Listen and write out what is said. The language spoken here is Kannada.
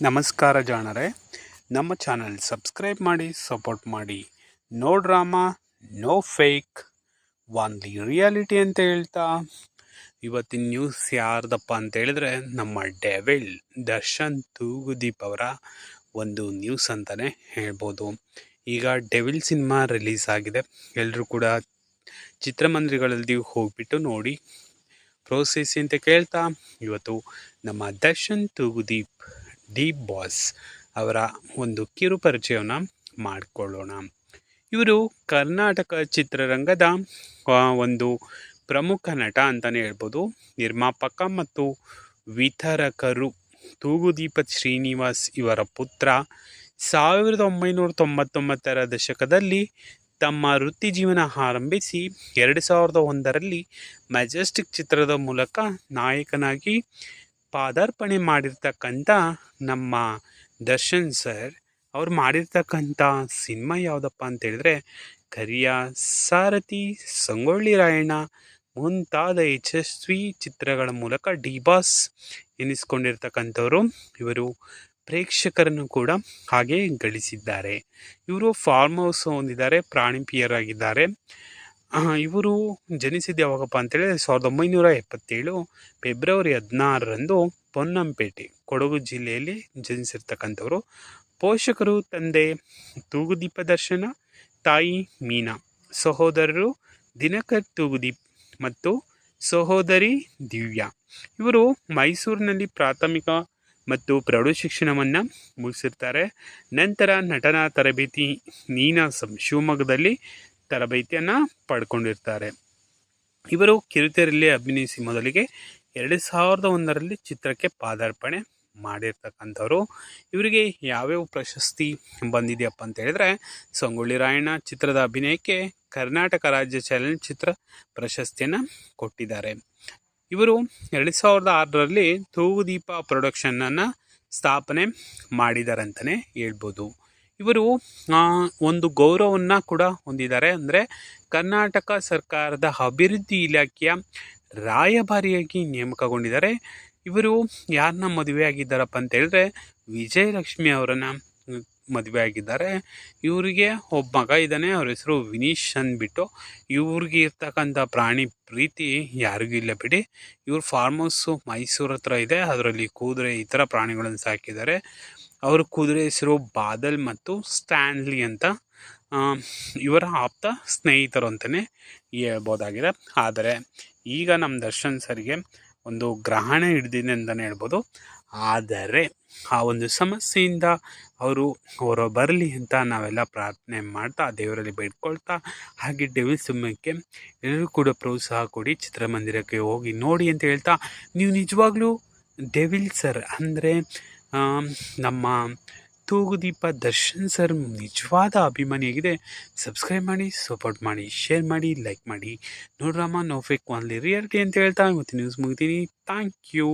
ನಮಸ್ಕಾರ ಜಾಣರೆ, ನಮ್ಮ ಚಾನಲ್ ಸಬ್ಸ್ಕ್ರೈಬ್ ಮಾಡಿ ಸಪೋರ್ಟ್ ಮಾಡಿ. No drama, no fake, only reality ಅಂತ ಹೇಳ್ತಾ ಇವತ್ತಿನ ನ್ಯೂಸ್ ಯಾರ್ದಪ್ಪ ಅಂತ ಹೇಳಿದ್ರೆ ನಮ್ಮ ಡೆವಿಲ್ ದರ್ಶನ್ ತೂಗುದೀಪ್ ಅವರ ಒಂದು ನ್ಯೂಸ್ ಅಂತಲೇ ಹೇಳ್ಬೋದು. ಈಗ ಡೆವಿಲ್ ಸಿನಿಮಾ ರಿಲೀಸ್ ಆಗಿದೆ. ಎಲ್ಲರೂ ಕೂಡ ಚಿತ್ರಮಂದಿರಗಳಲ್ಲಿ ಹೋಗ್ಬಿಟ್ಟು ನೋಡಿ ಪ್ರೋತ್ಸಾಹಿಸಿ ಅಂತ ಕೇಳ್ತಾ ಇವತ್ತು ನಮ್ಮ ದರ್ಶನ್ ತೂಗುದೀಪ್ ಡೀಪ್ ಬಾಸ್ ಅವರ ಒಂದು ಕಿರು ಪರಿಚಯವನ್ನು ಮಾಡಿಕೊಳ್ಳೋಣ. ಇವರು ಕರ್ನಾಟಕ ಚಿತ್ರರಂಗದ ಒಂದು ಪ್ರಮುಖ ನಟ ಅಂತಲೇ ಹೇಳ್ಬೋದು. ನಿರ್ಮಾಪಕ ಮತ್ತು ವಿತರಕರು ತೂಗುದೀಪ ಶ್ರೀನಿವಾಸ್ ಇವರ ಪುತ್ರ 1999ರ ದಶಕದಲ್ಲಿ ತಮ್ಮ ವೃತ್ತಿ ಜೀವನ ಆರಂಭಿಸಿ 2001ರಲ್ಲಿ ಮೆಜೆಸ್ಟಿಕ್ ಚಿತ್ರದ ಮೂಲಕ ನಾಯಕನಾಗಿ ಪಾದಾರ್ಪಣೆ ಮಾಡಿರ್ತಕ್ಕಂಥ ನಮ್ಮ ದರ್ಶನ್ ಸರ್ ಅವ್ರು ಮಾಡಿರ್ತಕ್ಕಂಥ ಸಿನಿಮಾ ಯಾವುದಪ್ಪ ಅಂತ ಹೇಳಿದ್ರೆ ಕರಿಯ ಸಾರಥಿ, ಸಂಗೊಳ್ಳಿ ರಾಯಣ್ಣ ಮುಂತಾದ ಯಶಸ್ವಿ ಚಿತ್ರಗಳ ಮೂಲಕ ಡಿ ಬಾಸ್ ಎನಿಸ್ಕೊಂಡಿರ್ತಕ್ಕಂಥವರು. ಇವರು ಪ್ರೇಕ್ಷಕರನ್ನು ಕೂಡ ಹಾಗೆ ಗಳಿಸಿದ್ದಾರೆ. ಇವರು ಫಾರ್ಮ್ ಹೌಸ್ ಹೊಂದಿದ್ದಾರೆ, ಪ್ರಾಣಿ ಪ್ರಿಯರ್ ಆಗಿದ್ದಾರೆ. ಇವರು ಜನಿಸಿದ ಯಾವಾಗಪ್ಪ ಅಂತೇಳಿ 1977 ಫೆಬ್ರವರಿ 16ರಂದು ಪೊನ್ನಂಪೇಟೆ, ಕೊಡಗು ಜಿಲ್ಲೆಯಲ್ಲಿ ಜನಿಸಿರ್ತಕ್ಕಂಥವರು. ಪೋಷಕರು ತಂದೆ ತೂಗುದೀಪ ದರ್ಶನ, ತಾಯಿ ಮೀನಾ, ಸಹೋದರರು ದಿನಕರ್ ತೂಗುದೀಪ್ ಮತ್ತು ಸಹೋದರಿ ದಿವ್ಯಾ. ಇವರು ಮೈಸೂರಿನಲ್ಲಿ ಪ್ರಾಥಮಿಕ ಮತ್ತು ಪ್ರೌಢ ಶಿಕ್ಷಣವನ್ನು ಮುಗಿಸಿರ್ತಾರೆ. ನಂತರ ನಟನಾ ತರಬೇತಿ ನೀನಾಸಂ ಶಿವಮೊಗ್ಗದಲ್ಲಿ ತರಬೇತಿಯನ್ನು ಪಡ್ಕೊಂಡಿರ್ತಾರೆ. ಇವರು ಕಿರುತೆರೆಯಲ್ಲಿ ಅಭಿನಯಿಸಿ ಮೊದಲಿಗೆ 2001ರಲ್ಲಿ ಚಿತ್ರಕ್ಕೆ ಪಾದಾರ್ಪಣೆ ಮಾಡಿರ್ತಕ್ಕಂಥವ್ರು. ಇವರಿಗೆ ಯಾವ್ಯಾವ ಪ್ರಶಸ್ತಿ ಬಂದಿದೆಯಪ್ಪ ಅಂತ ಹೇಳಿದ್ರೆ ಸಂಗೊಳ್ಳಿ ರಾಯಣ್ಣ ಚಿತ್ರದ ಅಭಿನಯಕ್ಕೆ ಕರ್ನಾಟಕ ರಾಜ್ಯ ಚಲನಚಿತ್ರ ಪ್ರಶಸ್ತಿಯನ್ನು ಕೊಟ್ಟಿದ್ದಾರೆ. ಇವರು 2006ರಲ್ಲಿ ತೂಗುದೀಪ ಪ್ರೊಡಕ್ಷನನ್ನು ಸ್ಥಾಪನೆ ಮಾಡಿದ್ದಾರೆ ಅಂತಲೇ ಹೇಳ್ಬೋದು. ಇವರು ಒಂದು ಗೌರವವನ್ನು ಕೂಡ ಹೊಂದಿದ್ದಾರೆ. ಅಂದರೆ ಕರ್ನಾಟಕ ಸರ್ಕಾರದ ಅಭಿವೃದ್ಧಿ ಇಲಾಖೆಯ ರಾಯಭಾರಿಯಾಗಿ ನೇಮಕಗೊಂಡಿದ್ದಾರೆ. ಇವರು ಯಾರನ್ನ ಮದುವೆ ಆಗಿದ್ದಾರಪ್ಪ ಅಂತ ಹೇಳಿದ್ರೆ ವಿಜಯಲಕ್ಷ್ಮಿ ಅವರನ್ನು ಮದುವೆ ಆಗಿದ್ದಾರೆ. ಇವರಿಗೆ ಒಬ್ಬ ಮಗ ಇದ್ದಾನೆ, ಅವ್ರ ಹೆಸರು ವಿನೀಶ್ ಅಂದ್ಬಿಟ್ಟು. ಇವ್ರಿಗೆ ಇರ್ತಕ್ಕಂಥ ಪ್ರಾಣಿ ಪ್ರೀತಿ ಯಾರಿಗೂ ಇಲ್ಲ ಬಿಡಿ. ಇವ್ರ ಫಾರ್ಮ್ ಹೌಸು ಮೈಸೂರು ಹತ್ರ ಇದೆ. ಅದರಲ್ಲಿ ಕುದುರೆ ಈ ಥರ ಪ್ರಾಣಿಗಳನ್ನು ಸಾಕಿದ್ದಾರೆ. ಅವ್ರ ಕುದುರೆ ಹೆಸರು ಬಾದಲ್ ಮತ್ತು ಸ್ಟ್ಯಾನ್ಲಿ ಅಂತ. ಇವರ ಆಪ್ತ ಸ್ನೇಹಿತರು ಅಂತಲೇ ಹೇಳ್ಬೋದಾಗಿದೆ. ಆದರೆ ಈಗ ನಮ್ಮ ದರ್ಶನ್ ಸರ್ಗೆ ಒಂದು ಗ್ರಹಣ ಹಿಡಿದಿದೆ ಅಂತಲೇ ಹೇಳ್ಬೋದು. ಆದರೆ ಆ ಒಂದು ಸಮಸ್ಯೆಯಿಂದ ಅವರು ಹೊರ ಬರಲಿ ಅಂತ ನಾವೆಲ್ಲ ಪ್ರಾರ್ಥನೆ ಮಾಡ್ತಾ ದೇವರಲ್ಲಿ ಬೇಡ್ಕೊಳ್ತಾ, ಹಾಗೆ ಡೆವಿಲ್ ಸಿನಿಮಾಕ್ಕೆ ಎಲ್ಲರೂ ಕೂಡ ಪ್ರೋತ್ಸಾಹ ಕೊಡಿ, ಚಿತ್ರಮಂದಿರಕ್ಕೆ ಹೋಗಿ ನೋಡಿ ಅಂತ ಹೇಳ್ತಾ, ನೀವು ನಿಜವಾಗ್ಲೂ ಡೆವಿಲ್ ಸರ್ ಅಂದರೆ ನಮ್ಮ ತೂಗುದೀಪ ದರ್ಶನ್ ಸರ್ ನಿಜವಾದ ಅಭಿಮಾನಿಯಾಗಿದೆ. ಸಬ್ಸ್ಕ್ರೈಬ್ ಮಾಡಿ, ಸಪೋರ್ಟ್ ಮಾಡಿ, ಶೇರ್ ಮಾಡಿ, ಲೈಕ್ ಮಾಡಿ. No drama, no fake, only reality ಅಂತ ಹೇಳ್ತಾ ಇವತ್ತು ನ್ಯೂಸ್ ಮುಗಿತೀನಿ. Thank you.